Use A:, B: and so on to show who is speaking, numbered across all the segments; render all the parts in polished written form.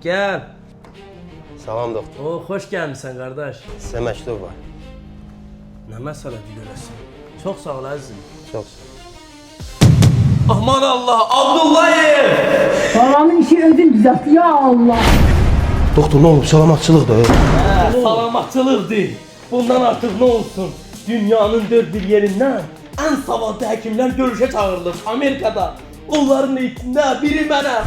A: Gel.
B: Salam doktor.
A: Hoş gelmişsin kardeş.
B: Size məktub var.
A: Ne meseledir görəsən? Çok sağ ol əzizim.
B: Çok.
A: Aman Allah, Abdullayev!
C: Babamın işi ödün düzelt ya Allah.
B: Doktor ne olub? Salamatçılıqdır.
A: Salamatçılık değil. Bundan artık ne olsun? Dünyanın dört bir yerinden en savadlı hekimler görüşe çağırılır Amerika'da. Onların içinde biri benim.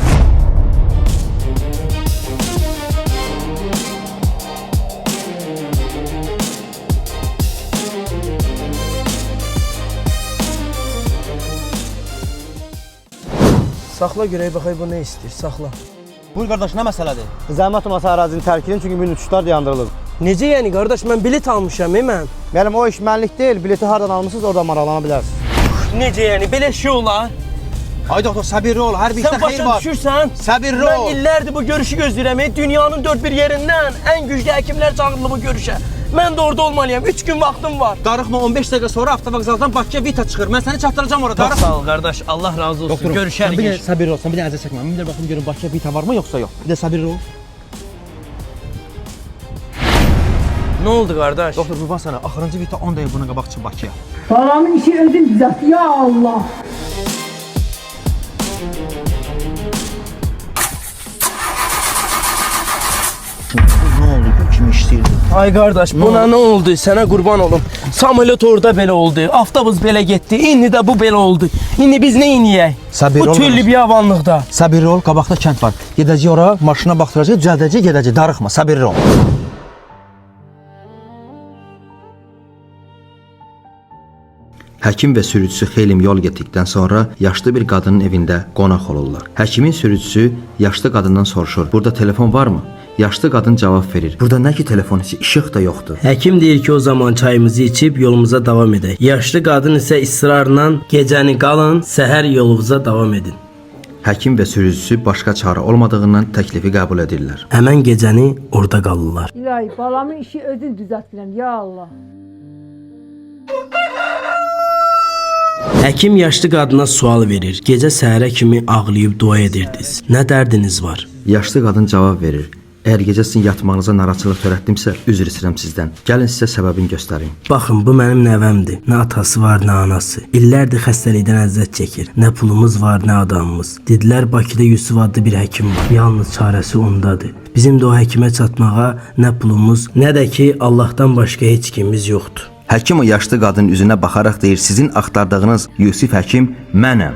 A: Saxla görək baxay bu nə istəyir, saxla.
D: Buyur qardaş, nə məsələdir? Zəhmət olmasa ərazini tərk edin, çünki bir uçuşlar dayandırılır.
A: Necə yəni qardaş, mən bilet almışam mən.
D: Mənim o iş mənlik deyil, bileti hardan almışsınız, oradan maraqlana bilərsiniz.
A: Necə yəni, belə şey olar?
D: Ay doktor, səbirli ol, hər bir işdə
A: Sən
D: xeyir
A: başa
D: var.
A: düşürsən?
D: Səbirli
A: Mən
D: ol.
A: illərdir bu görüşü gözləyirəm. Dünyanın dört bir yerindən ən güclü həkimlər çağırılır bu görüşə. Mən də orada olmalıyam, 3 gün vaxtım var.
D: Darıxma, 15 dəqiqə sonra avtovağzaldan Bakıya Vita çıxır. Mən səni çatdıracağım orada.
A: Çox sağ ol qardaş, Allah razı olsun.
D: Doktorum,
A: Görüşərik.
D: sən bir də səbirli ol, sən bir də əzə çəkmə. Bir də baxım görüm Bakıya Vita varmı yoxsa yox. Bir də səbirli ol.
A: Nə oldu qardaş?
D: Doktor, qurban sənə, axırıncı Vita 10 dəqiqə bunun qabaq çıxıb Bakıya.
C: Babamın işi ödün düzelt ya Allah.
D: Nə oldu, bu kimi işləyirdi?
A: Ay qardaş, buna nə oldu? Sənə qurban olum. Samolyot orada belə oldu, avtobus belə getdi, indi də bu belə oldu. İndi biz nə edəyək?
D: Səbirli
A: Bu
D: ol,
A: çöllü
D: qardaş.
A: bir avanlıqda.
D: Səbirli ol, qabaqda kənd var. Gedəcək ora, maşına baxdıracaq, düzəldəcək, gedəcək. Darıxma, səbirli ol.
E: Həkim və sürücüsü xeyli yol getdikdən sonra yaşlı bir qadının evində qonaq olurlar. Həkimin sürücüsü yaşlı qadından soruşur: "Burada telefon varmı?" Yaşlı qadın cavab verir: "Burada nə ki telefon, işıq da yoxdur."
A: Həkim deyir ki, o zaman çayımızı içib yolumuza davam edək. Yaşlı qadın isə israrla gecəni qalın, səhər yolunuza davam edin.
E: Həkim və sürücüsü başqa çarə olmadığından təklifi qəbul edirlər.
A: Həmən gecəni orada qalırlar.
C: İlahi babamın işi ödün düzelttiren ya Allah.
A: Həkim yaşlı qadına sual verir. Gecə səhərə kimi ağlayıb dua edirdiniz. Nə dərdiniz var?
E: Yaşlı qadın cavab verir: "Əgər gecə sizin yatmağınıza narahatçılıq törətdimsə, üzr istəyirəm sizdən. Gəlin sizə səbəbini göstərim."
A: Baxın, bu mənim nəvəmdir. Nə atası var, nə anası. İllərdir xəstəlikdən əziyyət çəkir. Nə pulumuz var, nə adamımız. Dedilər Bakıda Yusuf adlı bir həkim var. Yalnız çarəsi ondadır. Bizim də o həkimə çatmağa nə pulumuz, nə də ki Allahdan başqa heç kimimiz yoxdur.
E: Həkim o yaşlı qadının üzünə baxaraq deyir: "Sizin axtardığınız Yusif həkim mənəm."